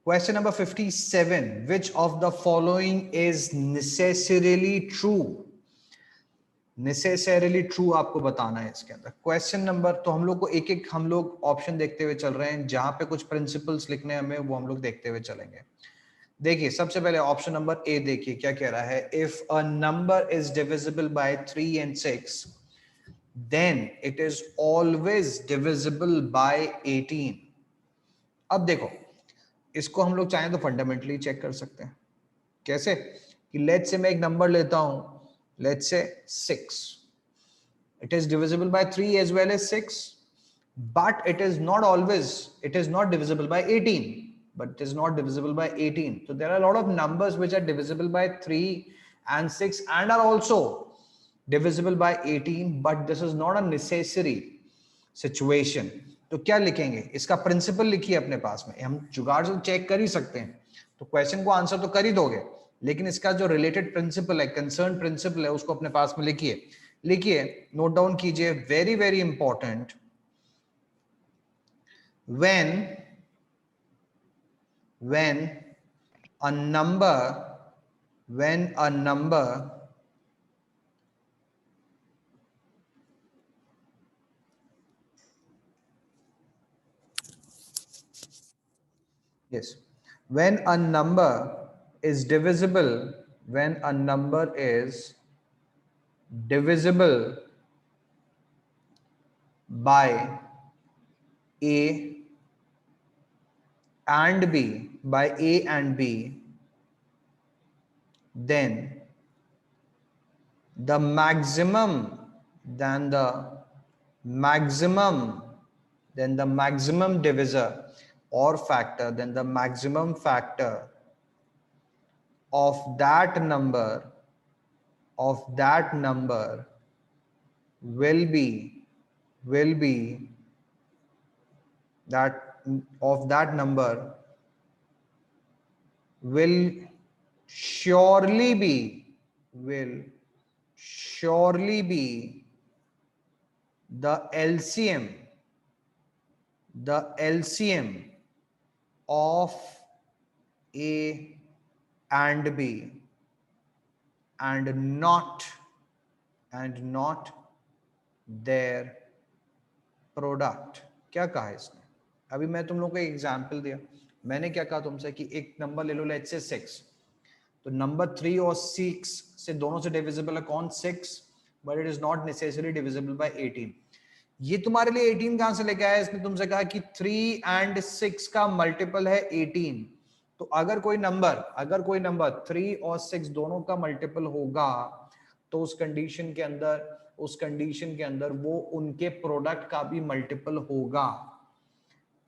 Question number 57. Which of the following is necessarily true? Necessarily true आपको बताना है इसके अंदर। क्वेश्चन नंबर, तो हम लोग को एक एक हम लोग ऑप्शन देखते हुए चल रहे हैं, जहां पे कुछ प्रिंसिपल्स लिखने हमें वो हम लोग देखते हुए चलेंगे। देखिए सबसे पहले ऑप्शन नंबर ए देखिए क्या कह रहा है। If a number is divisible by 3 and 6 then it is always divisible by 18। अब देखो इसको हम लोग चाहें तो फंडामेंटली चेक कर सकते हैं। कैसे कि लेट्स से मैं एक नंबर लेता हूं, let's say 6, it is divisible by 3 as well as 6, but it is not always, it is not divisible by 18, but it is not divisible by 18. So there are a lot of numbers which are divisible by 3 and 6 and are also divisible by 18, but this is not a necessary situation. तो क्या लिखेंगे, इसका principal लिखिए अपने पास में, हम जुगाड़ से चेक कर ही सकते हैं, तो क्वेश्चन को आंसर तो कर ही दोगे, लेकिन इसका जो रिलेटेड प्रिंसिपल है, कंसर्न प्रिंसिपल है, उसको अपने पास में लिखिए। लिखिए, नोट डाउन कीजिए, very very important. when a number when a number yes, when a number is divisible, when a number is divisible by a and b, by a and b, then the maximum, then the maximum, then the maximum divisor or factor, then the maximum factor of that number, will be that of that number will surely be the LCM of A and B and not their product. क्या कहा है इसने? अभी मैं तुम लोग को एक एग्जांपल दिया, मैंने क्या कहा तुमसे कि एक नंबर ले लो, लेट्स से 6, तो नंबर 3 और 6 से दोनों से डिविजिबल है कौन? 6, but it is not necessary divisible by 18। ये तुम्हारे लिए 18 कहां से लेके आया? इसने तुमसे कहा कि 3 and 6 का मल्टीपल है 18, तो अगर कोई नंबर 3 और 6 दोनों का मल्टीपल होगा, तो उस कंडीशन के अंदर वो उनके प्रोडक्ट का भी मल्टीपल होगा।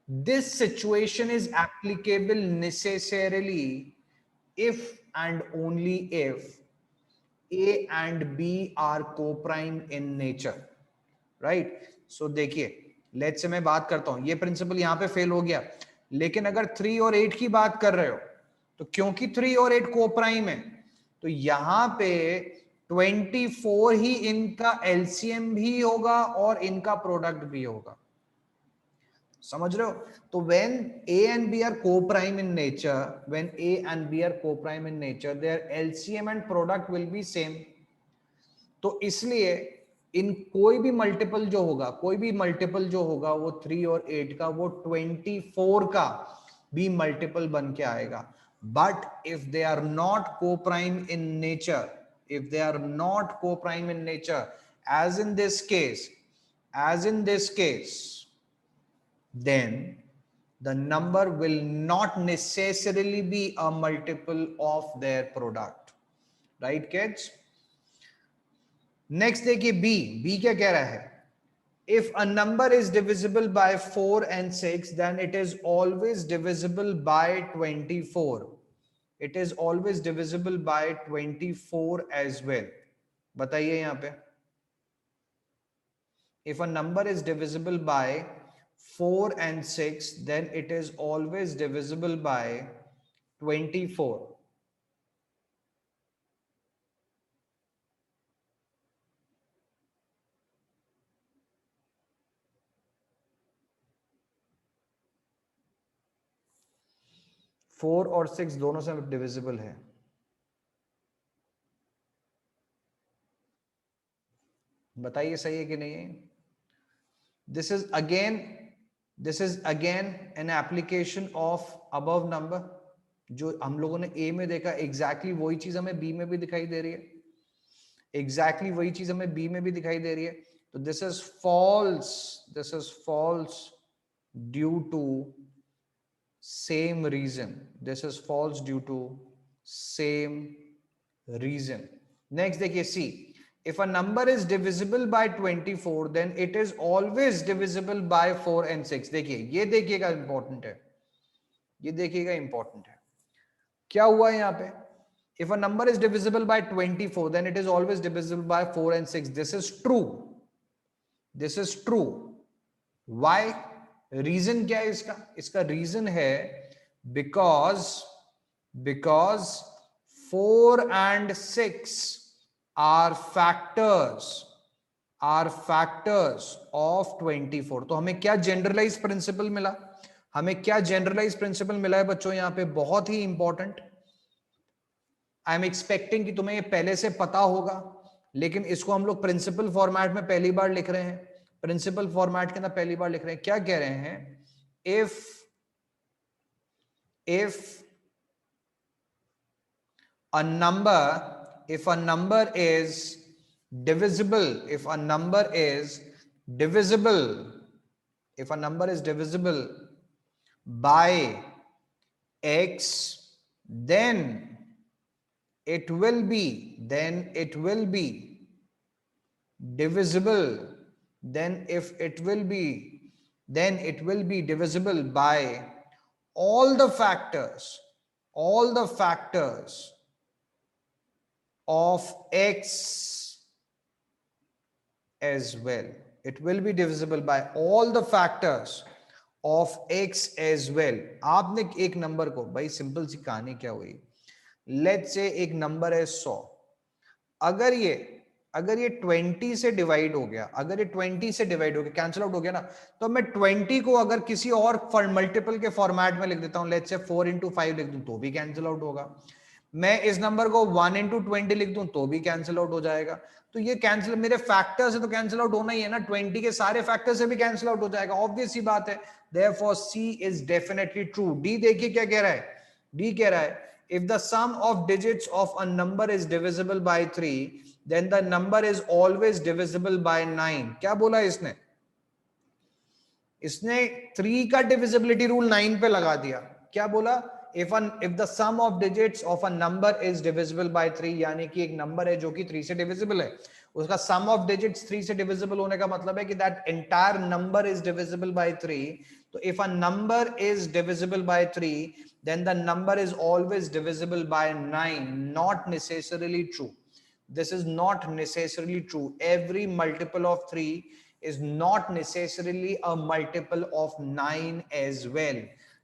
This situation is applicable necessarily if and only if A and B are co-prime in nature, right? So देखिए, लेट्स से मैं बात करता हूं, ये प्रिंसिपल यहां पे फेल हो गया, लेकिन अगर 3 और 8 की बात कर रहे हो, तो क्योंकि 3 और 8 को-प्राइम है, तो यहां पे 24 ही इनका एलसीएम भी होगा और इनका प्रोडक्ट भी होगा। समझ रहे हो? तो when A and B are co-prime in nature, their LCM and product will be same. तो इसलिए इन कोई भी मल्टीपल जो होगा वो 3 और 8 का, वो 24 का भी मल्टीपल बन के आएगा। But if they are not co-prime in nature, as in this case, then the number will not necessarily be a multiple of their product, right kids? Next देखिए B क्या कह रहा है? If a number is divisible by 4 and 6, then it is always divisible by 24. It is always divisible by 24 as well. बताइए यहाँ पे, if a number is divisible by 4 and 6, then it is always divisible by 24. 4 और 6 दोनों से divisible है। बताइए सही है कि नहीं है? This is again an application of above number. जो हम लोगों ने ए में देखा एग्जैक्टली वही चीज हमें बी में भी दिखाई दे रही है, एग्जैक्टली वही चीज हमें बी में भी दिखाई दे रही है। तो this is false due to same reason. This is false due to same reason. Next देखिए C, if a number is divisible by 24 then it is always divisible by 4 and 6. देखिए ये देखिएगा इंपॉर्टेंट है, ये देखिएगा इंपॉर्टेंट है। क्या हुआ है यहाँ पे? If a number is divisible by 24 then it is always divisible by 4 and 6. This is true. This is true. Why? Reason क्या है इसका? इसका रीजन है because 4 and 6 are factors of 24। तो हमें क्या जनरलाइज प्रिंसिपल मिला? हमें क्या जनरलाइज प्रिंसिपल मिला है बच्चों? यहां पे बहुत ही इंपॉर्टेंट, आई एम एक्सपेक्टिंग कि तुम्हें ये पहले से पता होगा, लेकिन इसको हम लोग प्रिंसिपल फॉर्मेट में पहली बार लिख रहे हैं। प्रिंसिपल फॉर्मेट के अंदर पहली बार लिख रहे हैं। क्या कह रहे हैं? If a number is divisible by x, then it will be divisible by all the factors of x as well. It will be divisible by all the factors of x as well. आपने एक number को, भाई simple सी कहानी क्या हुई, let's say एक number है 100, अगर ये 20 से डिवाइड हो गया, कैंसिल आउट हो गया ना, तो मैं 20 को अगर किसी और मल्टीपल के फॉर्मेट में लिख देता हूं, लेट्स से 4 into 5 लिख दूं तो भी कैंसिल आउट होगा। मैं इस नंबर को 1 into 20 लिख दूं तो भी कैंसिल आउट हो जाएगा। तो ये कैंसिल, मेरे फैक्टर से तो कैंसिल आउट होना ही है ना, 20 के सारे फैक्टर से भी कैंसिल आउट हो जाएगा, ऑब्वियस सी बात है। Therefore c is definitely true. D देखिए क्या कह रहा है? डी कह रहा है if the sum of digits of a number is divisible by 3 then the number is always divisible by 9। क्या बोला इसने? 3 का डिविजिबिलिटी रूल 9 पे लगा दिया। क्या बोला? if the sum of digits of a number is divisible by 3, यानी कि एक नंबर है जो कि 3 से डिविजिबल है, उसका sum of digits 3 से डिविजिबल होने का मतलब है कि that entire number is divisible by 3। तो if a number is divisible by 3 then the number is always divisible by 9। not necessarily true, this is not necessarily true। every multiple of 3 is not necessarily a multiple of 9 as well,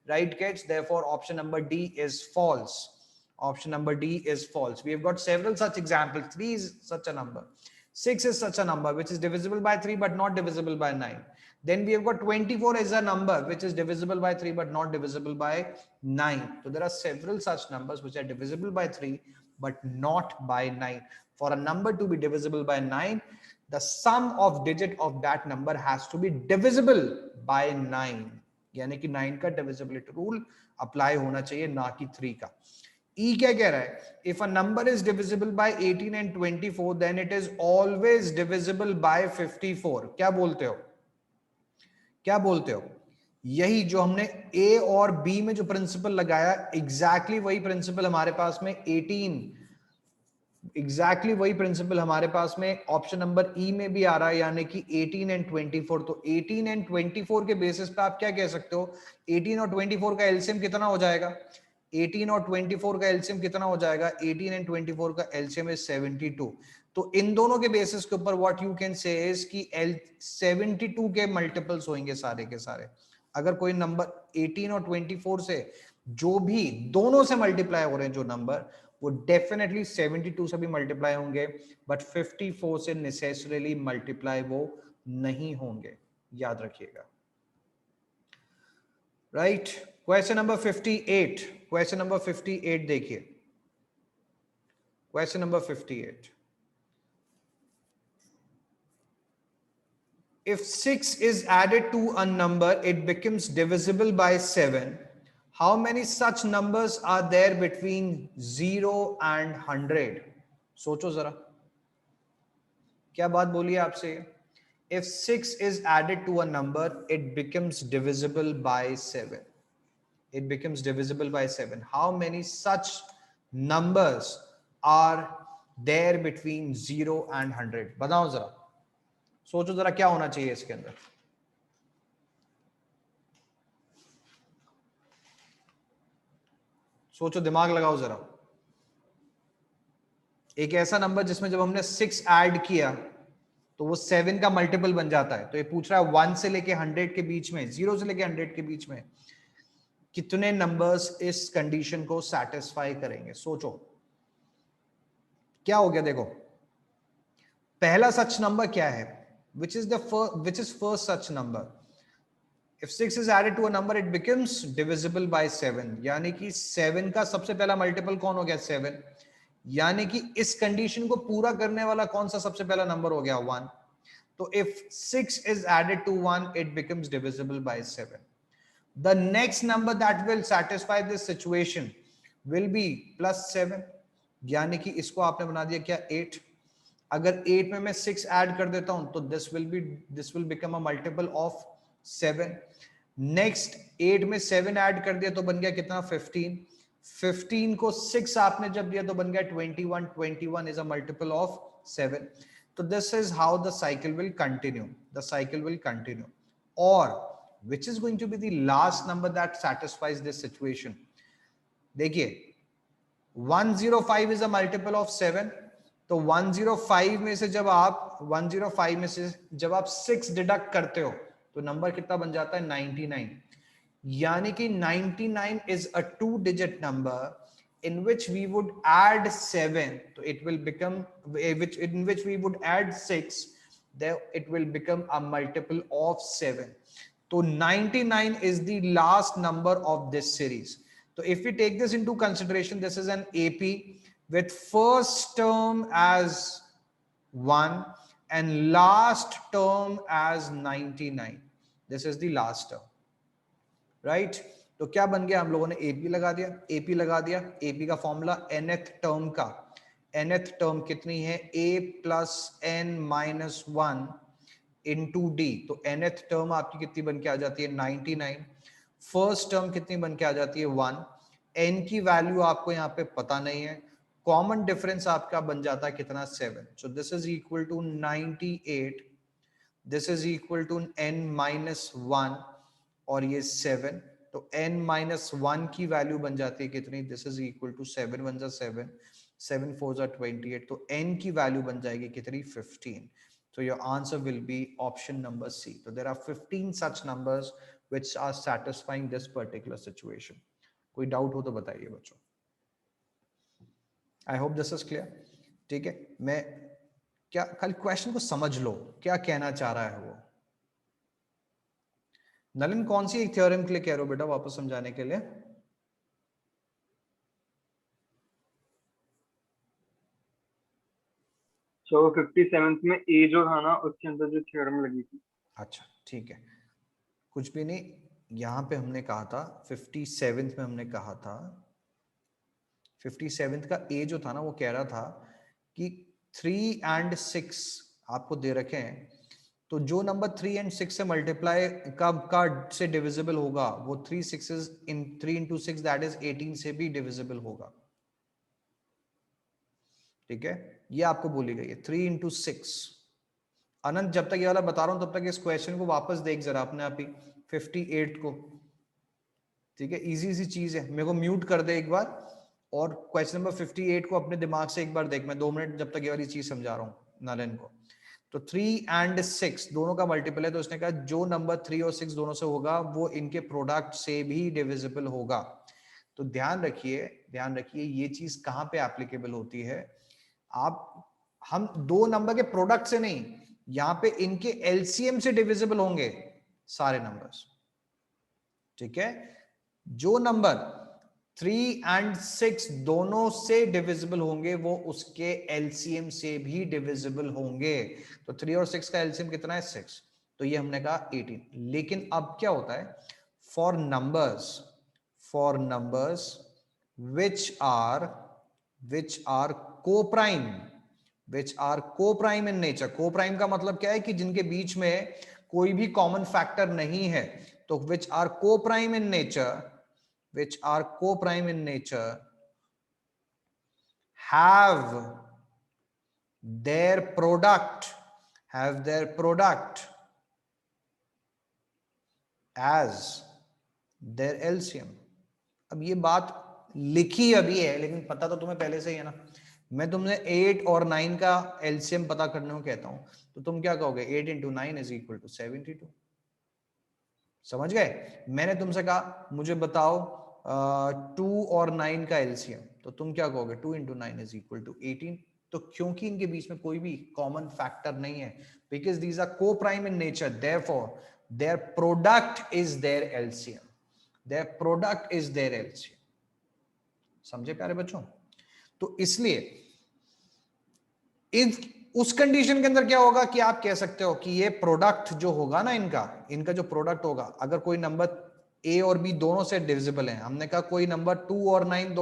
right kids? Therefore option number D is false. Option number D is false. We have got several such examples. 3 is such a number, 6 is such a number which is divisible by 3 but not divisible by 9. Then we have got 24 is a number which is divisible by 3 but not divisible by 9. So there are several such numbers which are divisible by 3 but not by 9. For a number to be divisible by 9, the sum of digit of that number has to be divisible by 9। यानी कि 9 का divisibility rule apply होना चाहिए, ना कि 3 का। E क्या कह रहा है? If a number is divisible by 18 and 24 then it is always divisible by 54। क्या बोलते हो? क्या बोलते हो? यही जो हमने A और B में जो प्रिंसिपल लगाया, एग्जैक्टली वही प्रिंसिपल हमारे पास में 18, एग्जैक्टली वही प्रिंसिपल हमारे पास में ऑप्शन नंबर ई में भी आ रहा है, यानी कि 18 एंड 24। तो 18 एंड 24 के बेसिस पे आप क्या कह सकते हो? 18 और 24 का एलसीएम कितना हो जाएगा? 18 और 24 का एलसीएम कितना हो जाएगा? 18 एंड 24 का एलसीएम इज 72। तो इन दोनों के बेसिस के ऊपर what you can say is कि 72 के मल्टीपल्स होंगे सारे के सारे। अगर कोई नंबर 18 और 24 से जो भी दोनों से मल्टीप्लाई हो रहे हैं जो नंबर, वो डेफिनेटली 72 से भी मल्टीप्लाई होंगे, बट 54 से नेसेसरीली मल्टीप्लाई वो नहीं होंगे, याद रखिएगा, right. Question number 58, question number 58 देखिए, question number 58. If 6 is added to a number, it becomes divisible by 7. How many such numbers are there between 0 and 100? सोचो जरा, क्या बात बोली है आपसे? If 6 is added to a number, it becomes divisible by 7. It becomes divisible by 7. How many such numbers are there between 0 and 100? बताओ जरा, सोचो जरा क्या होना चाहिए इसके अंदर. सोचो, दिमाग लगाओ जरा. एक ऐसा नंबर जिसमें जब हमने 6 ऐड किया तो वो 7 का मल्टीपल बन जाता है. तो ये पूछ रहा है 1 से लेके 100 के बीच में, 0 से लेके 100 के बीच में कितने नंबर्स इस कंडीशन को सैटिस्फाई करेंगे. सोचो क्या हो गया. देखो, पहला सच नंबर क्या है? which is first such number. If 6 is added to a number, it becomes divisible by 7. यानी कि 7 का सबसे पहला मल्टीपल कौन हो गया? 7. यानी कि इस कंडीशन को पूरा करने वाला कौन सा सबसे पहला नंबर हो गया? 1. तो if 6 is added to 1, it becomes divisible by 7. The next number that will satisfy this situation will be plus 7. यानी कि इसको आपने बना दिया क्या? 8. अगर 8 में मैं 6 ऐड कर देता हूं तो this will become a multiple of 7. Next 8 में 7 ऐड कर दिया तो बन गया कितना? 15. 15 को 6 आपने जब दिया तो बन गया 21. 21 is a multiple of 7. तो this is how the cycle will continue. The cycle will continue. Or which is going to be the last number that satisfies this situation? देखिए, 105 is a multiple of 7. तो 105 में से जब आप 6 deduct करते हो तो नंबर कितना बन जाता है? 99. यानी कि 99 is a 2-digit number in which we would add 7, so it will become, in which we would add 6, there it will become a multiple of 7. So 99 is the last number of this series. So if we take this into consideration, this is an AP with first term as 1 and last term as 99. This is the last term, right? तो क्या बन गया? हम लोगों ने AP लगा दिया. AP लगा दिया. AP का फॉर्मूला nth टर्म का, nth टर्म कितनी है? A plus n minus 1 into D. तो nth टर्म आपकी कितनी बन के आ जाती है? 99. फर्स्ट टर्म कितनी बन के आ जाती है? 1. n की वैल्यू आपको यहाँ पे पता नहीं है. कॉमन डिफरेंस आपका बन जाता है कितना? 7. So this is equal to 98. This is equal to n minus 1 और ये 7. तो n minus 1 की वैल्यू बन जाती है कितनी? दिस इज इक्वल टू 7 1 जा 7, 7 4 जा 28. तो n की वैल्यू बन जाएगी कितनी? 15. So your answer will be option number C. So there are 15 such numbers which are satisfying this particular situation. कोई डाउट हो तो बताइए बच्चों. I hope this is clear. ठीक है, मैं क्या खाली क्वेश्चन को समझ लो क्या कहना चाह रहा है वो. नलिन, कौन सी एक थ्योरम के लिए कह रहे हो बेटा वापस समझाने के लिए? तो 57th में ए जो था ना उसके अंदर जो थ्योरम लगी थी. अच्छा ठीक है, कुछ भी नहीं. यहाँ पे हमने कहा था 57th में हमने कहा था 57th का ए जो था ना वो कह रहा था कि 3 and 6 आपको दे रखे हैं, तो जो नंबर 3 and 6 से मल्टीप्लाई का से डिविजिबल होगा वो 3 6s in 3 into 6 that is 18 से भी डिविजिबल होगा. ठीक है, ये आपको बोली गई है 3 into 6. अनंत, जब तक ये वाला बता रहा हूं तब तक इस क्वेश्चन को वापस देख जरा अपने आप ही 58 को. ठीक है, इजी सी चीज है. मेरे को म्यूट कर दे एक बार और क्वेश्चन नंबर 58 को अपने दिमाग से एक बार देख. मैं 2 मिनट जब तक ये वाली चीज समझा रहा हूं नलन को. तो 3 and 6 दोनों का मल्टीपल है, तो उसने कहा जो नंबर 3 और 6 दोनों से होगा वो इनके प्रोडक्ट से भी डिविजिबल होगा. तो ध्यान रखिए ये चीज कहां पे एप्लीकेबल होती है. हम दो नंबर के प्रोडक्ट से नहीं, यहां पे इनके एलसीएम से डिविजिबल होंगे सारे नंबर्स. ठीक है, जो नंबर 3 and 6 दोनों से डिविजिबल होंगे वो उसके एलसीएम से भी डिविजिबल होंगे। तो 3 और 6 का एलसीएम कितना है? 6। तो ये हमने कहा 18। लेकिन अब क्या होता है, for numbers which are coprime, in nature. Coprime का मतलब क्या है कि जिनके बीच में कोई भी कॉमन फैक्टर नहीं है। तो which are coprime in nature, have their product as their LCM। अब ये बात लिखी अभी है लेकिन पता तो तुम्हें पहले से ही है ना। मैं तुमने 8 और 9 का एलसीएम पता करने को कहता हूं तो तुम क्या कहोगे? 8 इंटू 9 इज इक्वल टू 72। समझ गए? मैंने तुमसे कहा मुझे बताओ 2 और 9 का एलसीएम, तो तुम क्या कहोगे? 2 इंटू 9 इज इक्वल टू 18। तो क्योंकि इनके बीच में कोई भी कॉमन फैक्टर नहीं है, because these are coprime in nature, therefore their product is their LCM. समझे प्यारे बच्चों? तो इसलिए उस कंडीशन के अंदर क्या होगा कि आप कह सकते हो कि ये प्रोडक्ट जो होगा ना, इनका जो प्रोडक्ट होगा, अगर कोई नंबर ए और बी दोनों से डिविजिबल है, हमने कहा कोई नंबर 2 और 9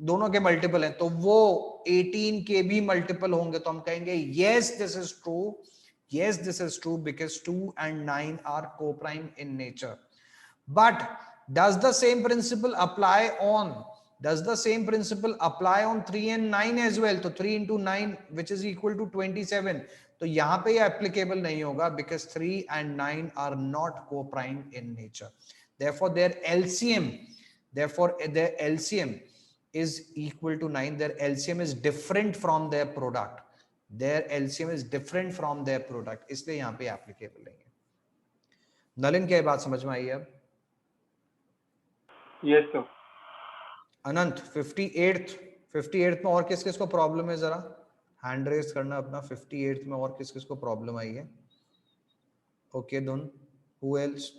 दोनों के मल्टीपल हैं, तो वो 18 के भी मल्टीपल होंगे। तो हम कहेंगे yes this is true because 2 and 9 are coprime in nature. But does the same principle apply on 3 and 9 as well? तो 3 into 9 which is equal to 27, तो यहां पे ये applicable नहीं होगा because 3 and 9 are not co-prime in nature. Therefore their LCM is equal to 9. Their LCM is different from their product. इसलिए यहां पे applicable नहीं है। नलिन, क्या बात समझ में आई है अब? Yes sir. अनंत 58th में और किस किस को प्रॉब्लम है? जरा हैंड रेज करना अपना। 58th में और किस किस को प्रॉब्लम आई है? ओके धुन, हु एल्स?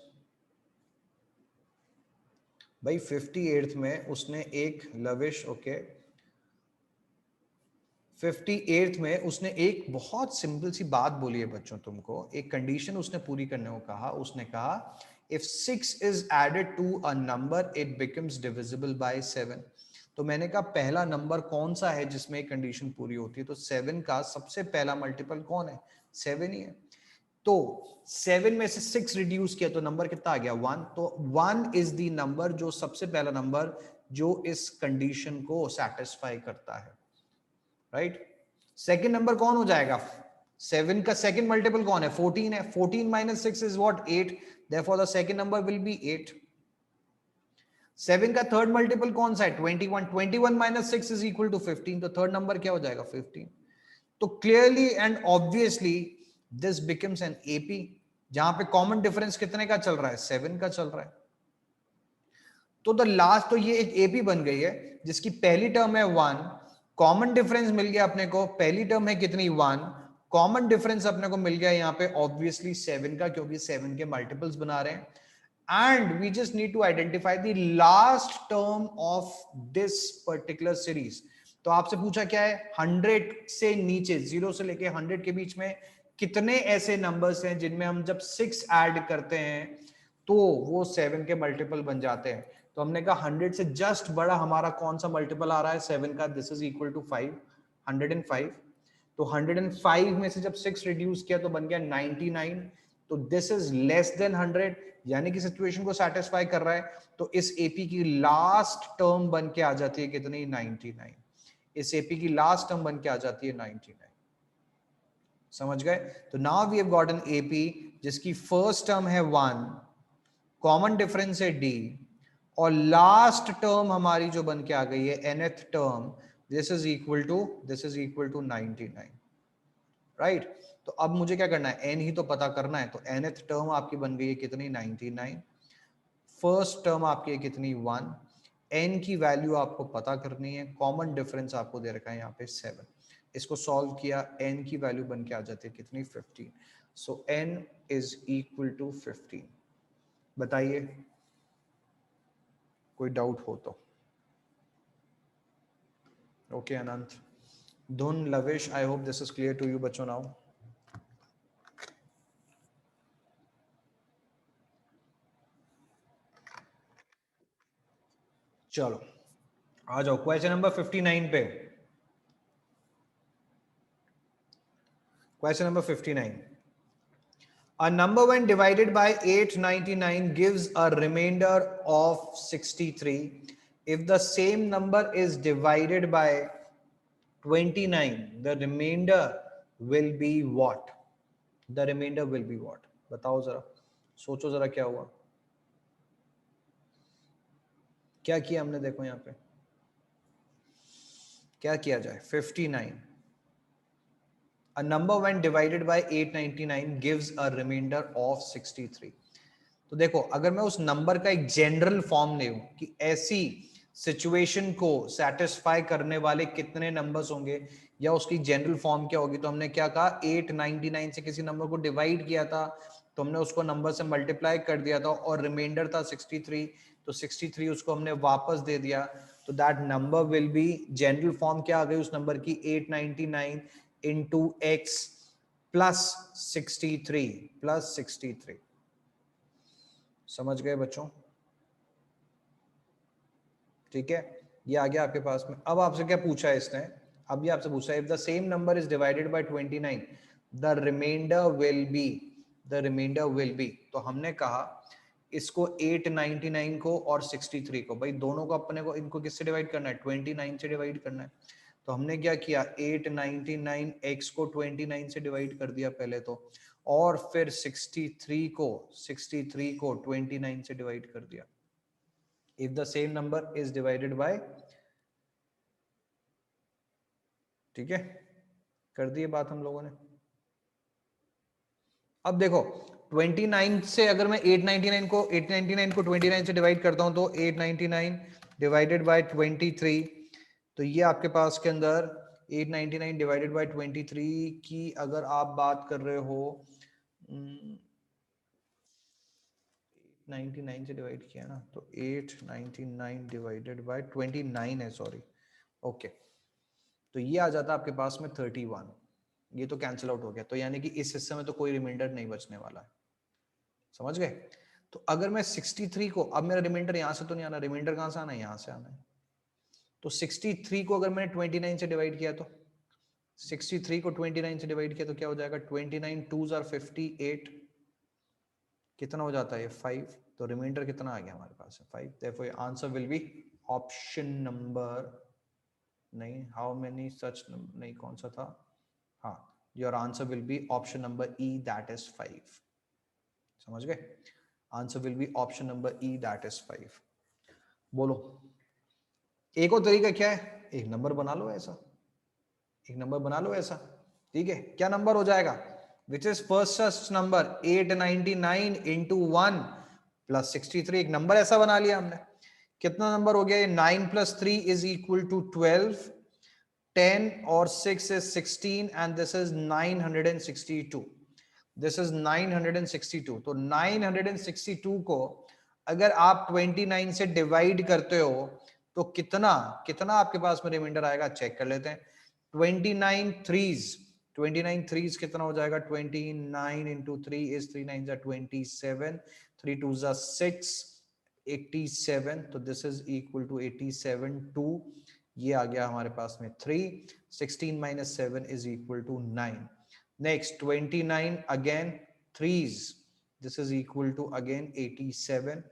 भाई 58th में उसने एक लविश, ओके 58th में उसने एक बहुत सिंपल सी बात बोली है बच्चों तुमको, एक कंडीशन उसने पूरी करने को कहा। उसने कहा if 6 is added to a number it becomes divisible by 7। तो मैंने कहा पहला नंबर कौन सा है जिसमें एक कंडीशन पूरी होती है? तो 7 का सबसे पहला मल्टीपल कौन है? 7 ही है। तो 7 में से 6 रिड्यूस किया तो नंबर कितना आ गया? 1। तो 1 इज द नंबर जो सबसे पहला नंबर जो इस कंडीशन को सेटिस्फाई करता है, राइट? सेकंड नंबर कौन हो जाएगा? 7 का सेकंड मल्टीपल कौन है? 14 है। 14 minus 6 is what? 8। Therefore the second number will be 8। 7 का थर्ड मल्टीपल कौन सा है? 21। 21 माइनस 6 इज इक्वल टू 15। तो थर्ड नंबर क्या हो जाएगा? 15। तो clearly and obviously this becomes an AP, जहां पे कॉमन डिफरेंस कितने का चल रहा है? 7 का चल रहा है। तो द लास्ट, तो ये एक एपी बन गई है जिसकी पहली टर्म है 1, कॉमन डिफरेंस मिल गया अपने को। पहली टर्म है कितनी? 1। कॉमन डिफरेंस अपने को मिल गया यहाँ पे ऑब्वियसली 7 का, क्योंकि 7 के मल्टीपल्स बना रहे हैं। And we just need to identify the last term of this particular series. तो आपसे पूछा क्या है? 100 से नीचे, 0 से लेके 100 के बीच में कितने ऐसे नंबर्स हैं जिनमें हम जब 6 ऐड करते हैं तो वो 7 के मल्टीपल बन जाते हैं? तो हमने कहा 100 से जस्ट बड़ा हमारा कौन सा मल्टीपल आ रहा है? 7 का। This is equal to 5, 105। तो 105 में से जब 6 रिड्यूस किया तो बन गया 99। तो दिस इज लेस देन 100, यानी कि सिचुएशन को सेटिस्फाई कर रहा है। तो इस एपी की लास्ट टर्म बन के आ जाती है कितनी? 99। इस एपी की लास्ट टर्म बन के आ जाती है 99। समझ गए? तो now we have got an AP जिसकी फर्स्ट टर्म है 1, कॉमन डिफरेंस है डी, और लास्ट टर्म हमारी जो बन के आ गई है nth term, this is equal to 99, right? तो अब मुझे क्या करना है? n ही तो पता करना है। तो nth टर्म आपकी बन गई है कितनी? 99। फर्स्ट टर्म आपकी है कितनी? 1। n की वैल्यू आपको पता करनी है। कॉमन डिफरेंस आपको दे रखा है यहाँ पे 7। इसको सॉल्व किया, n की वैल्यू बन के आ जाती है कितनी? 15। So n is equal to 15। बताइए कोई डाउट हो तो। Okay Anant, Dhun, Lavish, I hope this is clear to you बच्चों नाउ। चलो आ जाओ क्वेश्चन नंबर 59 पे। Question number 59, a number when divided by 899 gives a remainder of 63. If the same number is divided by 29, the remainder will be what? The remainder will be what? बताओ जरा, सोचो जरा क्या हुआ, क्या किया हमने, देखो यहाँ पे क्या किया जाए। 59, a number when divided by 899 gives a remainder of 63. तो देखो अगर मैं उस नंबर का एक जनरल फॉर्म ले कि ऐसी सिचुएशन को सेटिस्फाई करने वाले कितने नंबर्स होंगे या उसकी जनरल फॉर्म क्या होगी, तो हमने क्या कहा 899 से किसी नंबर को डिवाइड किया था तो हमने उसको नंबर से मल्टीप्लाई कर दिया था और रिमाइंडर था 63, तो 63 उसको हमने वापस दे दिया, तो that number will be, general form क्या आ गई उस नंबर की 899 इंटू एक्स प्लस 63। समझ गए बच्चों? ठीक है, ये आ गया आपके पास में। अब आपसे क्या पूछा है इसने, अब ये आपसे पूछा है if the same number is divided by 29 the remainder will be, तो हमने कहा इसको 899 को और 63 को, भाई दोनों को अपने को इनको किससे डिवाइड करना है, 29 से डिवाइड करना है। तो हमने क्या किया 899 x को 29 से डिवाइड कर दिया पहले तो, और फिर 63 को 29 से डिवाइड कर दिया। if the same number is divided by, ठीक है, कर दी बात हम लोगों ने। अब देखो 29 से अगर मैं 899 को 29 से डिवाइड करता हूं तो 899 डिवाइडेड बाय 23, तो ये आपके पास के अंदर 899 डिवाइडेड बाय 23 की अगर आप बात कर रहे हो 99 से डिवाइड किया ना, तो 899 डिवाइडेड बाय 29 है, सॉरी, ओके, तो ये आ जाता है आपके पास में 31, ये तो कैंसिल आउट हो गया, तो यानी कि इस हिस्से में तो कोई रिमाइंडर नहीं बचने वाला है। समझ गए? तो अगर मैं 63 को, अब मेरा रिमाइंडर यहां से तो नहीं आना, रिमाइंडर कहां से आना है, यहां से आना है, तो 63 को अगर मैंने 29 से डिवाइड किया तो 63 को 29 से डिवाइड किया तो क्या हो जाएगा, 29 2s आर 58, कितना हो जाता है 5, तो रिमाइंडर कितना आ गया हमारे पास है 5, therefore answer will B option number, नहीं हाउ मेनी सच, नहीं कौन सा था, हाँ, your answer will B option number E, that is 5। समझ गए? Answer will B option number E, that is 5। बोलो एक और तरीका क्या है, एक नंबर बना लो ऐसा, एक नंबर बना लो ऐसा, ठीक है, क्या नंबर हो जाएगा, which is first number 899 into 1 plus 63, एक नंबर ऐसा बना लिया हमने। कितना नंबर हो गया ये, 9 प्लस 3 इज इक्वल टू 12, 10 और 6 is 16 and this is 962, this is 962, तो 962 को अगर आप 29 से डिवाइड करते हो तो कितना कितना आपके पास में रिमाइंडर आएगा, चेक कर लेते हैं। 29 थ्रीज कितना हो जाएगा, 29 इंटू 3 इज 3 9 27, 3 2 6, 87, तो दिस इज इक्वल टू 87 2, ये आ गया हमारे पास में 3, 16 minus 7 is equal to 9। Next 29 again threes, this is equal to again 87,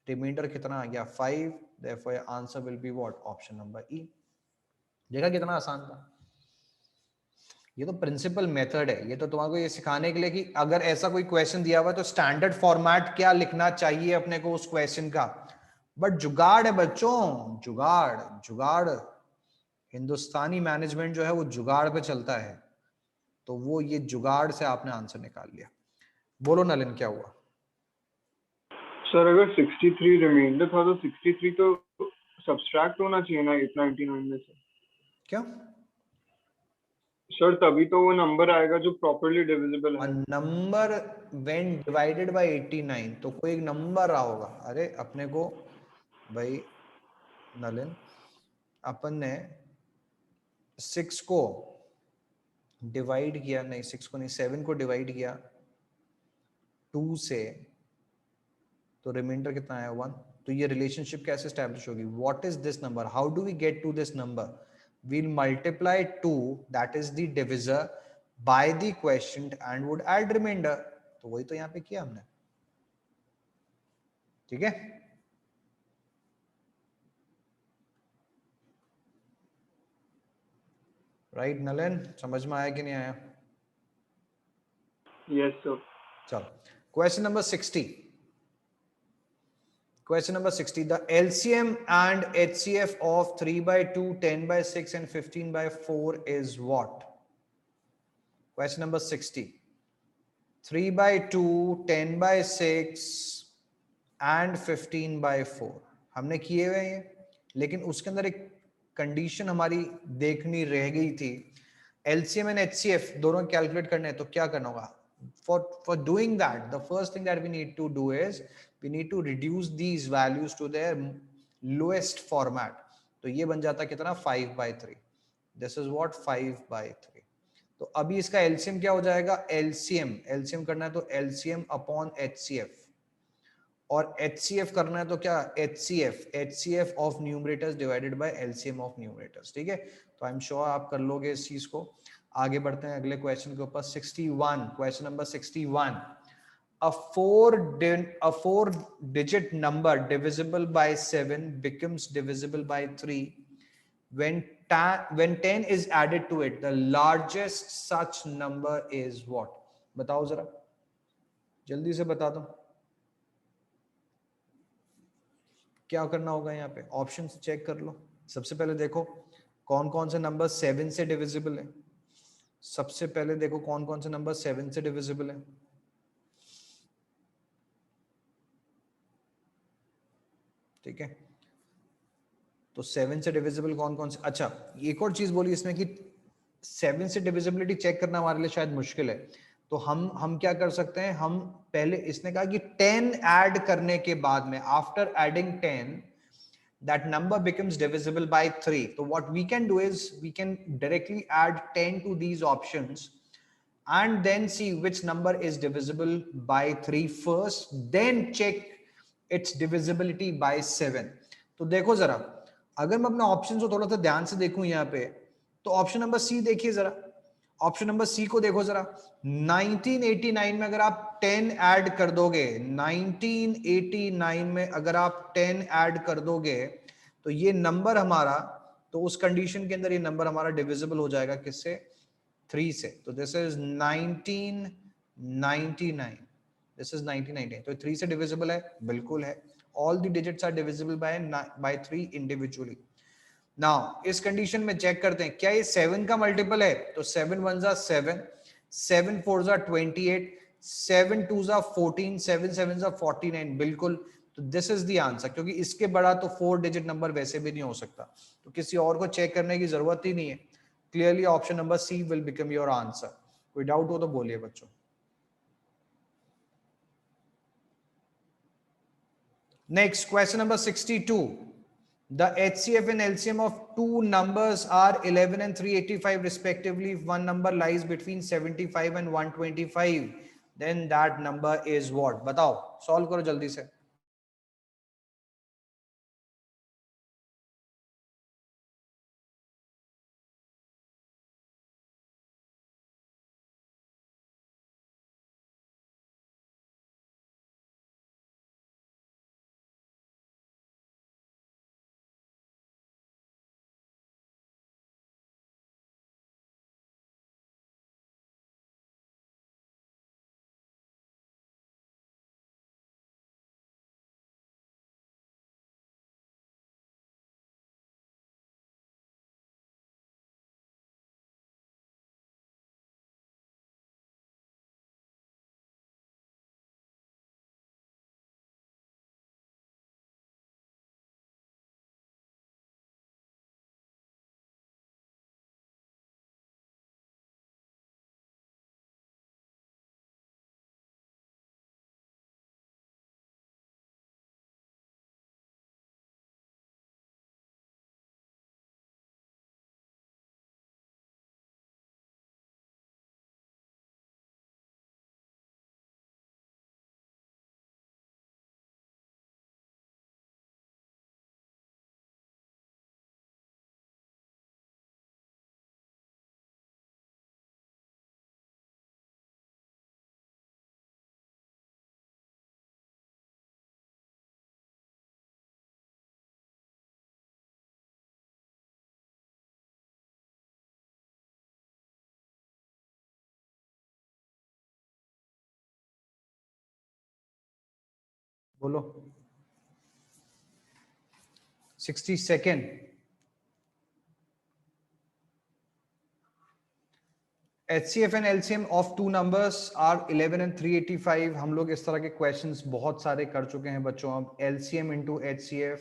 remainder कितना आ गया 5, therefore your answer will be what, option number ई। देखा कितना आसान था, ये तो प्रिंसिपल मेथड है, ये तो तुम्हारे को ये सिखाने के लिए कि अगर ऐसा कोई क्वेश्चन दिया हुआ है तो स्टैंडर्ड फॉर्मेट क्या लिखना चाहिए अपने को उस क्वेश्चन का, बट जुगाड़ है बच्चों, जुगाड़ जुगाड़, हिंदुस्तानी मैनेजमेंट जो है वो जुगाड़ पे चलता है, तो वो ये जुगाड़ से आपने आंसर निकाल लिया। बोलो नलिन क्या हुआ? सर अगर 63 रिमाइंडर था तो 63 तो सब्सट्रैक्ट होना चाहिए ना 899 में से। क्या सर तभी तो वो नंबर आएगा जो प्रॉपर्ली डिविजिबल है। नंबर व्हेन डिवाइडेड बाय 89, तो कोई एक नंबर रहा होगा, अरे अपने को भाई नलिन, अपन ने 6 को डिवाइड किया, नहीं 6 को नहीं 7 को डिवाइड किया 2 से, तो रिमाइंडर कितना आया 1। तो ये रिलेशनशिप कैसे स्टैब्लिश होगी? What is this number, how do we get to this number? We'll multiply 2 that is the divisor by the question and would add remainder. तो वही तो यहाँ पे किया हमने, ठीक है। राइट नलिन, समझ में आया कि नहीं आया? Yes, sir. चलो question number 60। Question number 60. The LCM and HCF of 3 by 2, 10 by 6 and 15 by 4 is what? Question number 60. 3 by 2, 10 by 6 and 15 by 4 हमने किए हुए हैं, लेकिन उसके अंदर एक कंडीशन हमारी देखनी रह गई थी। LCM and HCF दोनों कैलकुलेट करने हैं, तो क्या करना होगा? For doing that, the first thing that we need to do is we need to reduce these values to their lowest format. तो ये बन जाता कितना? 5 by 3. This is what 5 by 3. तो अभी इसका एलसीएम क्या हो जाएगा? एलसीएम करना है तो एलसीएम अपॉन एचसीएफ, और एचसीएफ करना है तो क्या? HCF of numerators divided by LCM of numerators, ठीक है। तो आई एम श्योर आप कर लोगे इस चीज को। आगे बढ़ते हैं अगले क्वेश्चन के ऊपर। 61, question number 61। A four digit number divisible by 7 becomes divisible by 3 when 10 is added to it. The largest such number is what? बताओ जरा, जल्दी से बता दो क्या करना होगा। यहाँ पे ऑप्शंस चेक कर लो। सबसे पहले देखो कौन कौन से नंबर 7 से डिविजिबल है। सबसे पहले देखो कौन कौन से नंबर 7 से डिविजिबल है। ठीक है, तो 7 से डिविजिबल कौन कौन से। अच्छा, एक और चीज बोली इसमें कि 7 से डिविजिबिलिटी चेक करना हमारे लिए शायद मुश्किल है, तो हम क्या कर सकते हैं? हम पहले, इसने कहा कि 10 ऐड करने के बाद में, after adding 10 that number becomes divisible by 3. So what we can do is we can directly add 10 to these options and then see which number is divisible by 3 first, then check its divisibility by 7. तो देखो जरा, अगर मैं अपने option को थोड़ा सा ध्यान से देखूं यहाँ पे, तो ऑप्शन नंबर सी देखिए जरा। ऑप्शन नंबर सी को देखो जरा। 1989 में अगर आप 10 ऐड कर दोगे, 1989 में अगर आप 10 ऐड कर दोगे, तो ये नंबर हमारा, तो उस कंडीशन के अंदर ये नंबर हमारा डिविजिबल हो जाएगा किससे? 3 से। तो दिस इज 1999, दिस इज 1999। तो 3 से डिविजिबल है? बिल्कुल है। All the digits are divisible by 3 individually. Now इस कंडीशन में चेक करते हैं क्या ये 7 का मल्टीपल है? तो 7 1 जा 7, 7 4 जा 28, 7 2 जा 14, 7 7 जा 49, बिल्कुल। तो दिस इज द आंसर, क्योंकि इसके बड़ा तो 4 डिजिट नंबर वैसे भी नहीं हो सकता, तो किसी और को चेक करने की जरूरत ही नहीं है। Clearly option number c will become your answer. कोई डाउट हो तो बोलिए बच्चों। Next question number 62। The HCF and LCM of two numbers are 11 and 385 respectively. If one number lies between 75 and 125, then that number is what? बताओ, solve करो जल्दी से। बोलो 62nd। HCF and LCM of two numbers are 11 and 385। हम लोग इस तरह के क्वेश्चंस बहुत सारे कर चुके हैं बच्चों। अब LCM into HCF,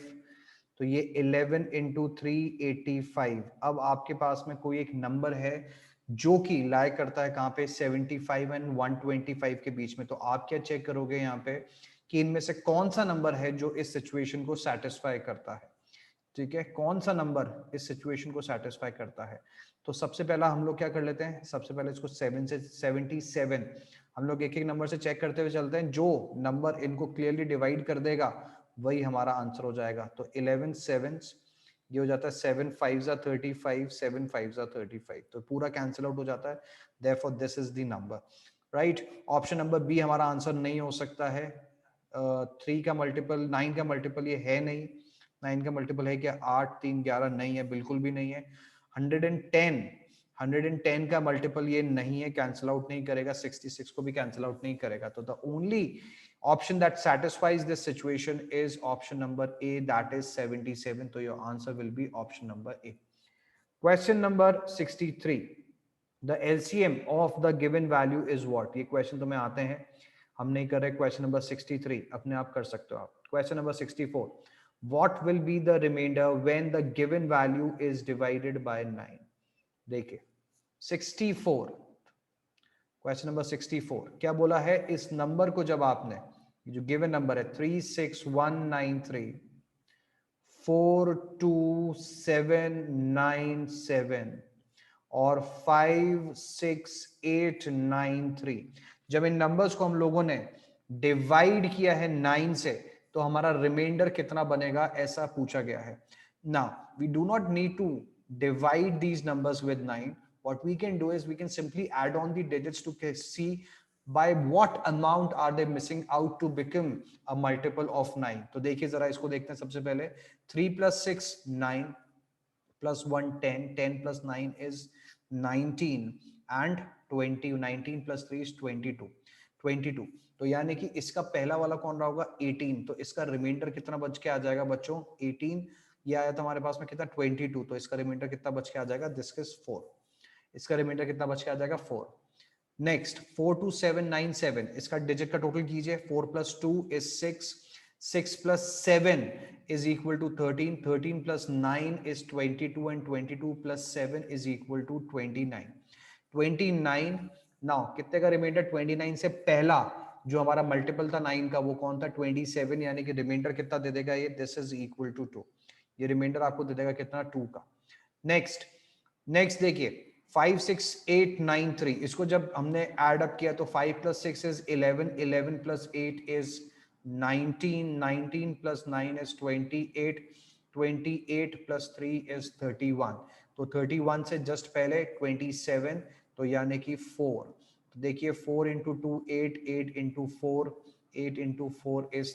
तो ये 11 into 385। अब आपके पास में कोई एक नंबर है जो कि लाई करता है कहाँ पे, 75 एंड 125 के बीच में। तो आप क्या चेक करोगे यहाँ पे कि इनमें से कौन सा नंबर है जो इस सिचुएशन को सेटिस्फाई करता है। ठीक है, कौन सा नंबर इस सिचुएशन को सेटिस्फाई करता है। तो सबसे पहला हम लोग क्या कर लेते हैं, सबसे पहले इसको 7 से 77 हम लोग एक एक नंबर से चेक करते हुए चलते हैं। जो नंबर इनको क्लियरली डिवाइड कर देगा वही हमारा आंसर हो जाएगा। तो 11 7 ये हो जाता है 7 5 35, 7 5 35, तो पूरा कैंसिल आउट हो जाता है। Therefore this is the number, right. Option number b हमारा आंसर नहीं हो सकता है। 3 का मल्टीपल 9 का मल्टीपल ये है नहीं। 9 का मल्टीपल है क्या, 8 3 11, नहीं है, बिल्कुल भी नहीं है। 110 का मल्टीपल ये नहीं है, कैंसिल आउट नहीं करेगा। 66 को भी कैंसिल आउट नहीं करेगा। तो the only option that satisfies this situation is option number A, that is 77. So your answer will be option number A. Question number 63. The LCM of the given value is what? ये question तुम्हें आते हैं, हम नहीं कर रहे। Question number 63 अपने आप कर सकते हो आप। Question number 64. What will be the remainder when the given value is divided by 9? देखिए 64, क्वेश्चन नंबर 64 क्या बोला है, इस नंबर को जब आपने, जो गिवन नंबर है 36193 42797 और 56893, जब इन नंबर्स को हम लोगों ने डिवाइड किया है 9 से, तो हमारा रिमाइंडर कितना बनेगा, ऐसा पूछा गया है। Now we do not need to divide these numbers with 9. What we can do is we can simply add on the digits to see by what amount are they missing out to become a multiple of 9. तो देखिए जरा इसको देखते हैं। सबसे पहले 3 plus 6 9 plus 1 10, 10 plus 9 is 19 and 20, 19 plus 3 is 22, 22। तो यानी कि इसका पहला वाला कौन रहा होगा, 18। तो इसका रिमाइंडर कितना बच के आ जाएगा बच्चों, 18। ये आया था हमारे पास में कितना, 22। तो इसका रिमाइंडर कितना बच के आ जाएगा, दिस इज 4। इसका रिमाइंडर कितना बच के आ जाएगा, 4। नेक्स्ट 42797, इसका डिजिट का टोटल कीजिए। 4 plus 2 is 6, 6 plus 7 is equal to 13, 13 plus 9 is 22, and 22 plus 7 is equal to 29, 29। Now कितने का रिमाइंडर, 29 से पहला जो हमारा मल्टीपल था 9 का वो कौन था, 27, यानी कि रिमाइंडर कितना दे देगा ये, दिस इज इक्वल टू 2। ये रिमाइंडर आपको दे देगा कितना, 2 का। नेक्स्ट देखिए 56893, इसको जब हमने ऐड अप किया तो 5 plus 6 is 11, 11 plus 8 is 19, 19 plus 9 is 28, 28 plus 3 is 31। तो 31 से जस्ट पहले 27, तो यानी कि 4। तो देखिए 4 into 2 8, 8 into 4 8 into 4 is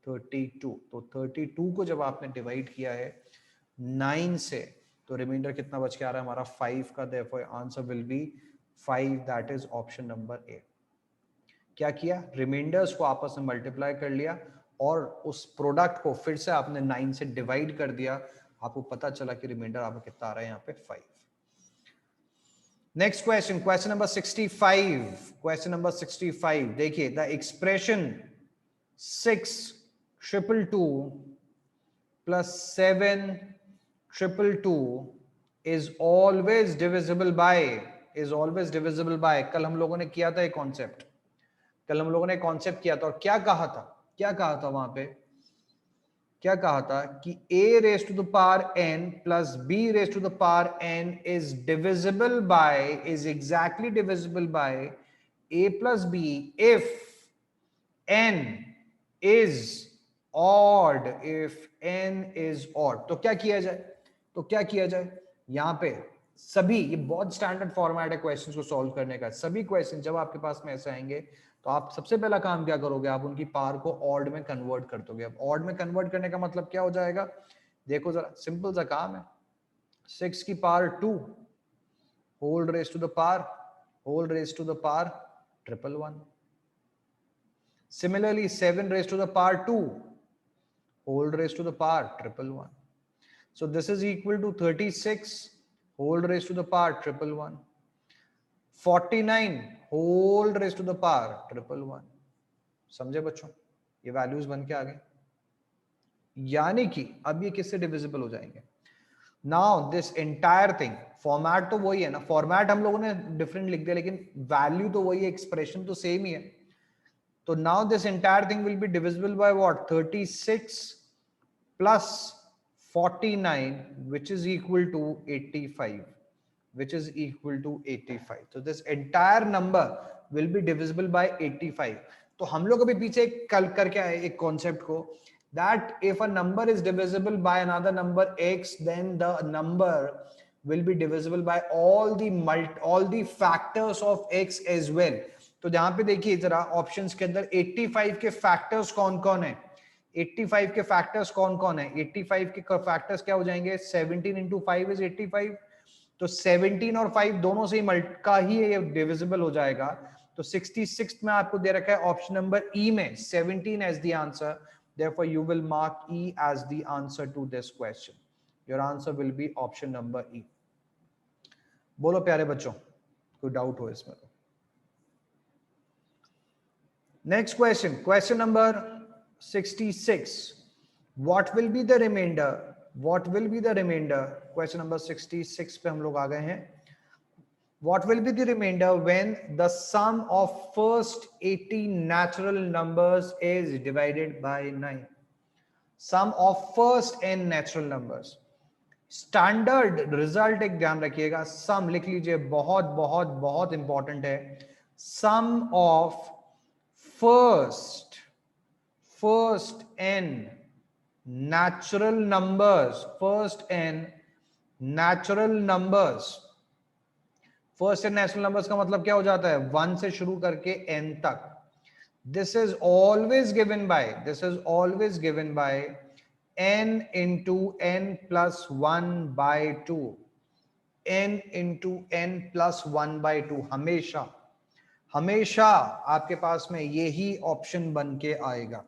32। तो 32 को जब आपने डिवाइड किया है 9 से, तो रिमाइंडर कितना बच के आ रहा है हमारा, 5 का। Therefore answer will B 5, that is option number A. क्या किया, रिमाइंडर्स को आपस में मल्टीप्लाई कर लिया और उस प्रोडक्ट को फिर से आपने 9 से डिवाइड कर दिया, आपको पता चला कि रिमाइंडर आपको कितना आ रहा है यहाँ पे, 5। Next question, question number 65। Question number 65 देखिए, the expression 6,222 plus 7,222 is always divisible by, कल हम लोगों ने किया था एक कॉन्सेप्ट, कल हम लोगों ने कॉन्सेप्ट किया था और क्या कहा था, वहां पे क्या कहा था कि a raised to the power n plus b raised to the power n is exactly divisible by a plus b if n is odd, तो क्या किया जाए, यहां पे सभी, ये बहुत स्टैंडर्ड फॉर्मेट है क्वेश्चंस को सॉल्व करने का। सभी क्वेश्चन जब आपके पास में ऐसे आएंगे तो आप सबसे पहला काम क्या करोगे, आप उनकी पावर को ऑड में कन्वर्ट कर दोगे। अब ऑड में कन्वर्ट करने का मतलब क्या हो जाएगा, देखो जरा, सिंपल सा काम है। 6 की power 2 whole raise to the power 111, Similarly, 7 raised to the power 2 whole raised to the power 111. So this is equal to 36 whole raised to the power 111. 49 whole raised to the power 111. समझे बच्चों, ये values बन के आ गए, यानी कि अब ये किससे डिविजिबल हो जाएंगे. Now this entire thing, format तो वही है ना, फॉर्मेट हम लोगों ने डिफरेंट लिख दिया लेकिन वैल्यू तो वही है, एक्सप्रेशन तो सेम ही है. तो now this entire thing will be divisible by what, 36 plus 49 which is equal to 85, which is equal to 85. So this entire number will be divisible by 85. तो हम लोग अभी पीछे कल करके आए एक कॉन्सेप्ट को, that if a number is divisible by another number x, then the number will be divisible by all the factors of x as well. तो जहां पे देखिए जरा ऑप्शंस के अंदर 85 के फैक्टर्स कौन कौन है, 85 के फैक्टर्स कौन कौन है, 85 के फैक्टर्स क्या हो जाएंगे, 17 इंटू 5 इज 85. तो 17 और 5 दोनों से का ही ये डिविजिबल हो जाएगा. तो 66 में आपको दे रखा है ऑप्शन नंबर ई में 17 as the answer. Therefore, you will mark E as the answer to this question. Your answer will be option number E. बोलो प्यारे बच्चों, कोई डाउट हो इसमें? Next question, question number 66. What will be the remainder? What will be the remainder? Question number 66 पे हम लोग आ गए हैं. What will be the remainder when the sum of first 80 natural numbers is divided by 9? Sum of first n natural numbers. Standard result एक ध्यान रखिएगा, sum लिख लीजिए, बहुत बहुत बहुत इंपॉर्टेंट है. Sum of first n natural numbers, first n natural numbers. First n natural numbers का मतलब क्या हो जाता है, 1 से शुरू करके n तक. This is always given by n into n plus 1 by 2. n into n plus 1 by 2 हमेशा हमेशा आपके पास में यही ऑप्शन बन के आएगा.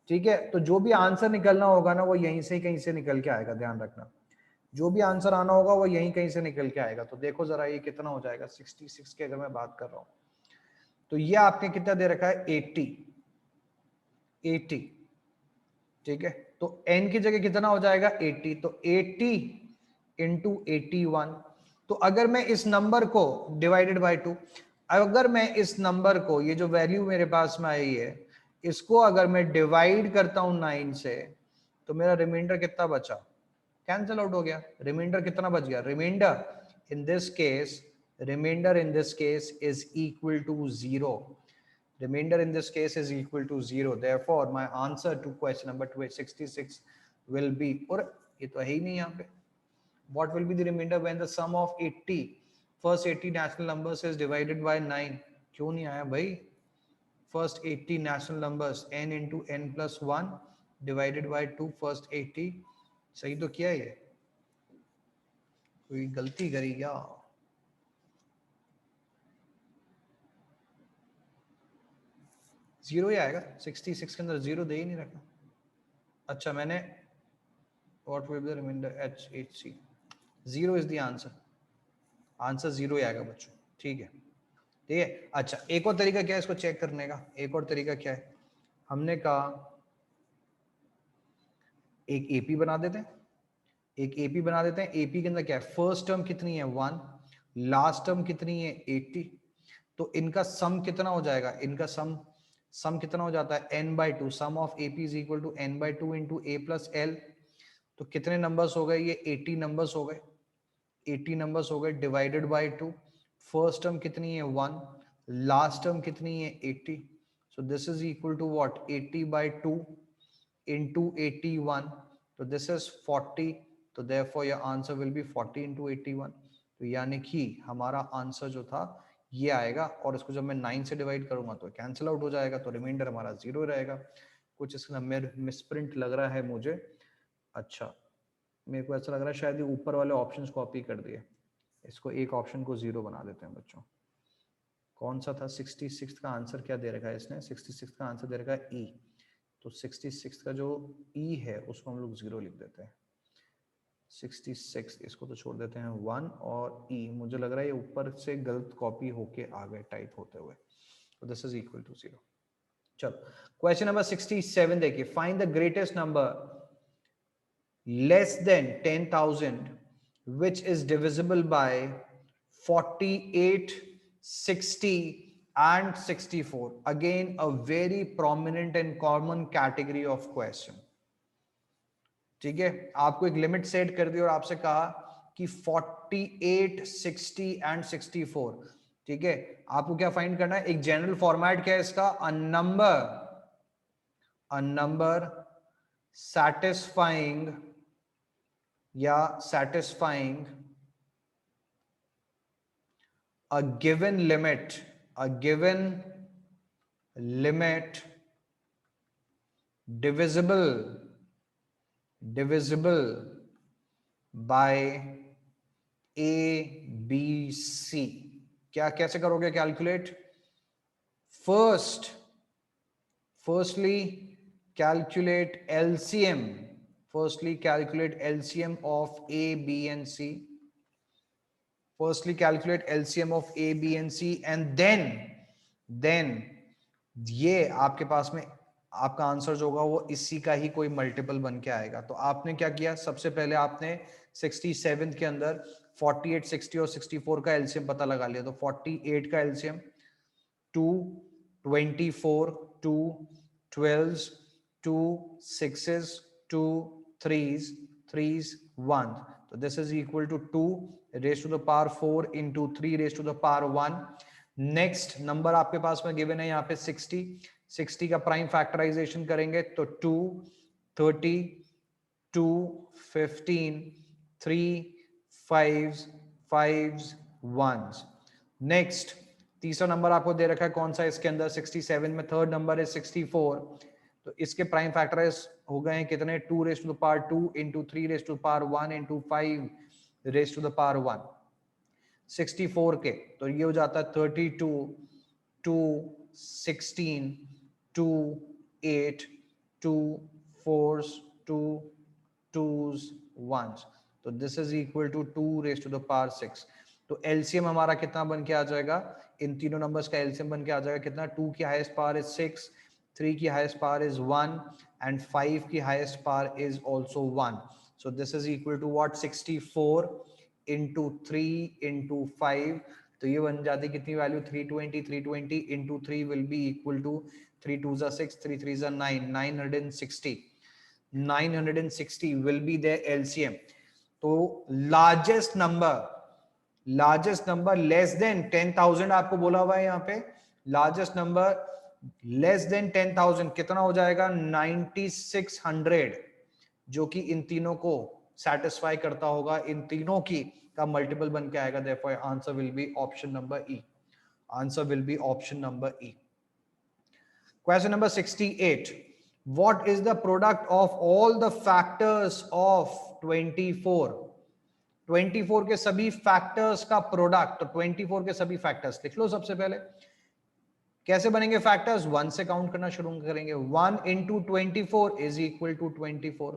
ठीक है, तो जो भी आंसर निकलना होगा ना वो यहीं से कहीं से निकल के आएगा, ध्यान रखना. जो भी आंसर आना होगा वो यहीं कहीं से निकल के आएगा. तो देखो जरा ये कितना हो जाएगा, 66 की अगर मैं बात कर रहा हूं तो ये आपने कितना दे रखा है, 80. ठीक है, तो n की जगह कितना हो जाएगा, 80. तो 80 इंटू 81. तो अगर मैं इस नंबर को डिवाइडेड बाय 2, अगर मैं इस नंबर को, ये जो वैल्यू मेरे पास में आई है, इसको अगर मैं डिवाइड करता हूं 9 से, तो मेरा रिमाइंडर कितना बचा, कैंसिल आउट हो गया. रिमाइंडर कितना बच गया, remainder in this case is equal to 0. Remainder in this case is equal to 0. Therefore, my answer to question number 66 will be, और ये तो है ही नहीं यहाँ पे. What will be the remainder when the sum of 80 first 80 natural numbers is divided by 9? क्यों नहीं आया भाई? First 80 natural numbers n into n plus 1 divided by 2 first 80. सही तो किया ये, कोई गलती करी क्या? जीरो ही आएगा, 66 के अंदर जीरो दे ही नहीं रखा. अच्छा मैंने what will be the remainder, HHC, zero is the answer. Answer zero ही आएगा बच्चों. ठीक है, ठीक है. अच्छा एक और तरीका क्या है इसको चेक करने का, एक और तरीका क्या है, हमने कहा एक एपी बना देते हैं. एपी के अंदर क्या है, फर्स्ट टर्म कितनी है 1, लास्ट टर्म कितनी है 80. तो इनका सम कितना हो जाएगा, इनका सम कितना हो जाता है, n/2. Sum of AP is equal to n/2 into a plus l. तो कितने नंबर्स हो गए, ये 80 नंबर्स हो गए, 80 नंबर्स हो गए डिवाइडेड बाय 2. फर्स्ट टर्म कितनी है 1, लास्ट टर्म कितनी है 80. So this is equal to what, 80/2 into 81. तो दिस इज 40. तो therefore your answer will be 40 into 81. तो यानी कि हमारा आंसर जो था ये आएगा, और इसको जब मैं 9 से डिवाइड करूंगा तो कैंसिल आउट हो जाएगा. तो रिमाइंडर हमारा 0 रहेगा. कुछ इसका मिसप्रिंट लग रहा है मुझे. अच्छा मेरे को ऐसा लग रहा है शायद ये ऊपर वाले ऑप्शंस कॉपी कर दिए. इसको एक ऑप्शन को 0 बना देते हैं बच्चों, कौन सा था 66 का आंसर क्या दे रखा है इसने 66 का आंसर दे रखा है ई तो 66 का जो ई है उसको हम लोग 0 लिख देते हैं 66 इसको तो छोड़ देते हैं 1 और ई मुझे लग रहा है ये ऊपर से गलत कॉपी होके आ गए टाइप होते हुए तो दिस इज इक्वल टू 0 चलो क्वेश्चन नंबर 67 देखिए find the greatest number less than 10,000 which is divisible by 48 60 and 64 again a very prominent and common category of question ठीक है आपको एक लिमिट सेट कर दी और आपसे कहा कि 48 60 एंड 64 ठीक है आपको क्या फाइंड करना है एक जनरल फॉर्मेट क्या है इसका अ नंबर satisfying या satisfying a given limit divisible by a b c क्या कैसे करोगे calculate firstly calculate LCM of a b and c firstly calculate LCM of a b and c and then ये आपके पास में आपका answer जो होगा वो इसी का ही कोई मल्टीपल बन के आएगा तो आपने क्या किया सबसे पहले आपने 67 के अंदर 48 60 और 64 का एलसीएम पता लगा लिया तो 48 का एलसीएम 2 24 2 12 2 6s 2 3s 3s 1 तो this is equal to 2 raised to the power 4 into 3 raised to the power 1 next number आपके पास में गिवन है यहाँ पे 60 का प्राइम फैक्टराइजेशन करेंगे तो 2 30 2 15 3 5 5 1 नेक्स्ट तीसरा नंबर आपको दे रखा है कौन सा इसके अंदर 67 में थर्ड नंबर है 64 तो इसके प्राइम फैक्टराइज हो गए हैं कितने 2 raise to the power 2 into 3 raise to the power 1 into 5 raise to the power 1 64 के तो ये हो जाता है 32 2 16 2 8 2 4 2 2s 1s तो this is equal to 2 raise to the power 6 तो एलसीएम हमारा कितना बन के आ जाएगा इन तीनों नंबर्स का एलसीएम बन के आ जाएगा कितना 2 की हाईएस्ट पावर इज 6 3 की हाईएस्ट पावर इज 1 एंड 5 की highest power is also 1 so this is equal to what 64 into 3 into 5 तो ये बन जाती कितनी value 320 into 3 will be equal to 3 2s are 6 3 3s are 9 960 will be their LCM तो largest number less than 10,000 आपको बोला हुआ है यहाँ पे लार्जेस्ट नंबर लेस देन 10,000 कितना हो जाएगा 9600 जो कि इन तीनों को सेटिस्फाई करता होगा इन तीनों की का मल्टीपल बन के आएगा therefore answer will B option number E answer will B option number E question number 68 what is the product of all the factors of 24 के सभी फैक्टर्स का प्रोडक्ट तो 24 के सभी फैक्टर्स लिख लो सबसे पहले कैसे बनेंगे फैक्टर्स 1 से काउंट करना शुरू करेंगे 1 into 24 is equal to 24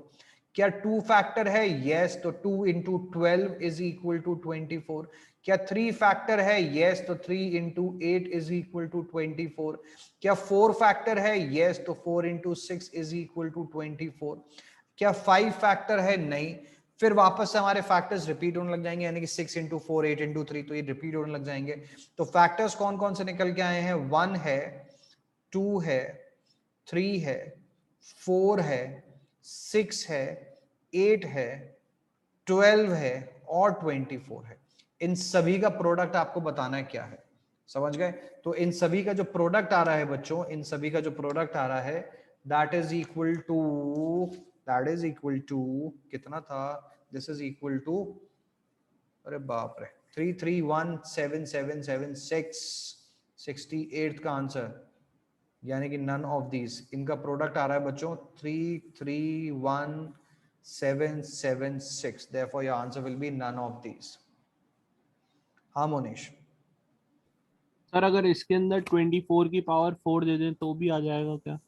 क्या 2 फैक्टर है यस तो 2 into 12 is equal to 24 क्या 3 फैक्टर है यस तो 3 into 8 is equal to 24 क्या 4 फैक्टर है यस तो 4 into 6 is equal to 24 क्या 5 फैक्टर है नहीं फिर वापस से हमारे फैक्टर्स रिपीट होने लग जाएंगे यानी कि 6 into 4 8 into 3 तो ये रिपीट होने लग जाएंगे तो फैक्टर्स कौन कौन से निकल के आए हैं 1 है 2 है 3 है 4 है 6 है 8 है 12 है और 24 है इन सभी का प्रोडक्ट आपको बताना है क्या है समझ गए तो इन सभी का जो प्रोडक्ट आ रहा है बच्चों इन सभी का जो प्रोडक्ट आ रहा है दैट इज इक्वल टू कितना था दिस इज इक्वल टू अरे बाप रे 33177776 68 का आंसर यानी कि नन ऑफ दीज इनका प्रोडक्ट आ रहा है बच्चों 331776 therefore your answer will be none of these हाँ मोनिश सर अगर इसके अंदर 24 की पावर 4 दे दें तो भी आ जाएगा क्या?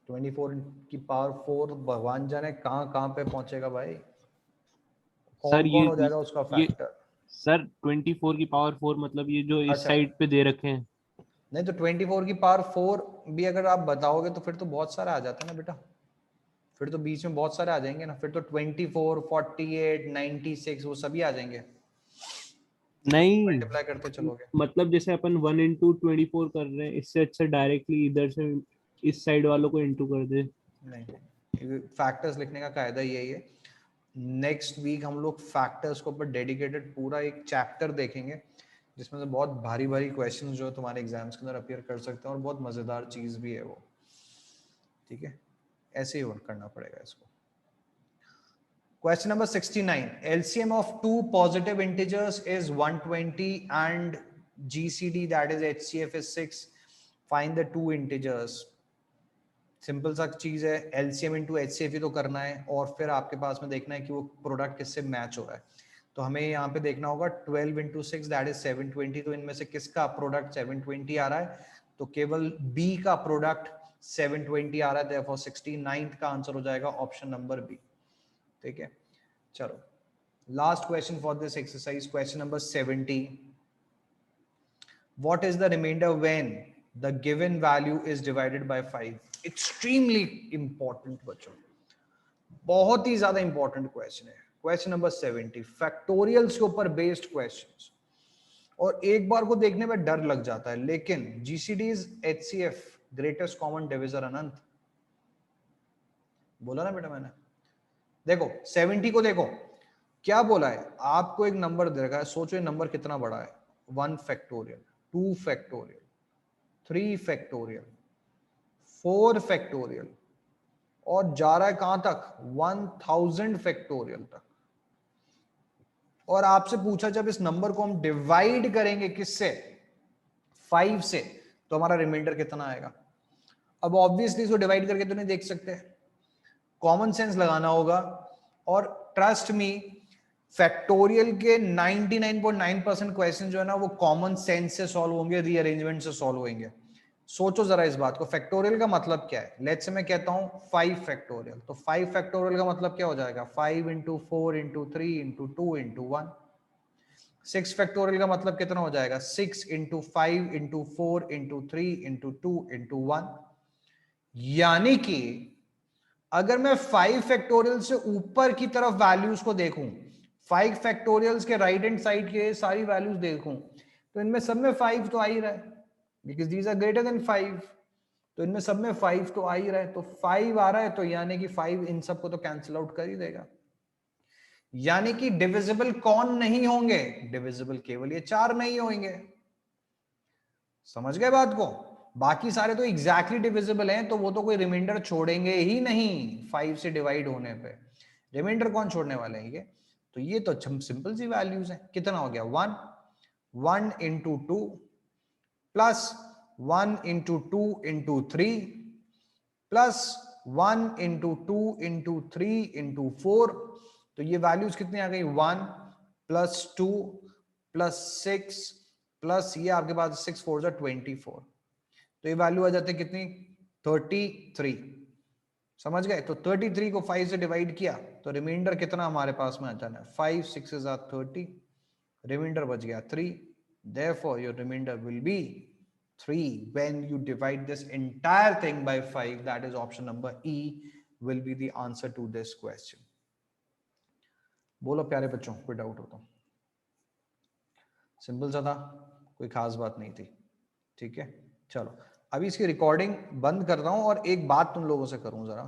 24 की पावर 4 भगवान जाने कहाँ कहाँ पे पहुंचेगा भाई, सर कौन कौन हो जाएगा उसका ये फैक्टर। सर 24 की पावर 4 मतलब ये जो इस अच्छा साइड पे दे रखे हैं। नहीं तो 24 की पावर 4 भी अगर आप बताओगे तो फिर तो बहुत सारा आ जाता है ना बेटा, फिर तो बीच में बहुत सारे आ जाएंगे ना, फिर तो 24, 48, 96 वो सभी आ जाएंगे, नहीं मल्टीप्लाई करते चलोगे। मतलब जैसे अपन 1 इंटू 24 कर रहे हैं, इससे अच्छा डायरेक्टली इधर से इस साइड वालों को इंटू कर दे। नहीं, फैक्टर्स लिखने का कायदा यही है। नेक्स्ट वीक हम लोग फैक्टर्स के ऊपर डेडिकेटेड पूरा एक चैप्टर देखेंगे जिसमें से बहुत भारी भारी क्वेश्चंस जो तुम्हारे एग्जाम्स के अंदर अपीयर कर सकते हैं और बहुत मजेदार चीज भी है वो, ठीक है, ऐसे ही वर्क करना पड़ेगा इसको। Question number 69. LCM of two positive integers is 120 and GCD that is HCF is 6. Find the two integers. Simple सा चीज है, LCM into HCF ही तो करना है और फिर आपके पास में देखना है कि वो प्रोडक्ट किससे मैच हो रहा है। तो हमें यहाँ पे देखना होगा 12 into 6 that is 720, तो इनमें से किसका प्रोडक्ट 720 आ रहा है, तो केवल B का प्रोडक्ट 720 आ रहा है, therefore 69th का आंसर हो जाएगा ऑप्शन नंबर बी। ठीक है, चलो last question for this exercise, question number 70। What is the reminder when the given value is divided by 5? Extremely important बच्चों, बहुत ही ज्यादा इंपॉर्टेंट क्वेश्चन है। क्वेश्चन नंबर 70 फैक्टोरियल्स के ऊपर बेस्ड क्वेश्चंस, और एक बार को देखने में डर लग जाता है, लेकिन जीसीडीज एचसीएफ ग्रेटेस्ट कॉमन डिविजर अनंत, बोला ना बेटा मैंने। देखो 70 को देखो क्या बोला है, आपको एक नंबर दे रखा है, सोचो ये नंबर कितना बड़ा है, 1 फैक्टोरियल, 2 फैक्टोरियल, 3 फैक्टोरियल, 4 फैक्टोरियल, और जा रहा है कहां तक, 1000 फैक्टोरियल तक। और आपसे पूछा जब इस नंबर को हम डिवाइड करेंगे किससे, 5 से, तो हमारा रिमाइंडर कितना आएगा। अब ऑब्वियसली इसको डिवाइड करके तो नहीं देख सकते, कॉमन सेंस लगाना होगा, और ट्रस्ट मी फैक्टोरियल के 99.9% क्वेश्चन जो है ना वो कॉमन सेंस से सॉल्व होंगे, रीअरेंजमेंट से सॉल्व होंगे। सोचो जरा इस बात को, फैक्टोरियल का मतलब क्या है, लेट्स से मैं कहता हूं 5 फैक्टोरियल, तो 5 फैक्टोरियल का मतलब क्या हो जाएगा, 5 into 4 into 3 into 2 into 1। 6 factorial का मतलब कितना हो जाएगा, 6 into 5 into 4 into 3 into 2 into 1। यानी कि अगर मैं 5 फैक्टोरियल से ऊपर की तरफ वैल्यूज को देखूं, 5 फैक्टोरियल्स के राइट हैंड साइड के सारी वैल्यूज देखूं, तो इनमें सब में 5 तो आ ही रहा है, because these are greater than 5, तो इनमें सब में 5 तो आ ही रहा है, तो 5 आ रहा है, तो यानी कि 5 इन सबको तो कैंसिल आउट कर ही देगा। यानी कि डिविजिबल कौन नहीं होंगे, डिविजिबल केवल ये 4 नहीं होंगे। समझ गए बात को, बाकी सारे तो एग्जैक्टली डिविजिबल हैं, तो वो तो कोई रिमाइंडर छोड़ेंगे ही नहीं 5 से डिवाइड होने पे। रिमाइंडर कौन छोड़ने वाले हैं ये, तो ये तो सिंपल सी वैल्यूज हैं। कितना हो गया, 1 into 2 plus 1 into 2 into 3 plus 1 into 2 into 3 into 4, तो ये वैल्यूज कितनी आ गई, 1 प्लस 2 प्लस 6 प्लस ये आपके पास 6 4 24, तो ये वैल्यू आ जाती है कितनी, 33। समझ गए, तो 33 को 5 से डिवाइड किया तो रिमाइंडर कितना हमारे पास में आ जाना है, 5 6 30, रिमाइंडर बच गया 3, therefore your remainder will be 3 when you divide this entire thing by 5, that is option number E will be the answer to this question। बोलो प्यारे बच्चों, कोई डाउट हो तो, सिंपल सा था, कोई खास बात नहीं थी। ठीक है, चलो अभी इसकी रिकॉर्डिंग बंद कर रहा हूं और एक बात तुम लोगों से करूं जरा,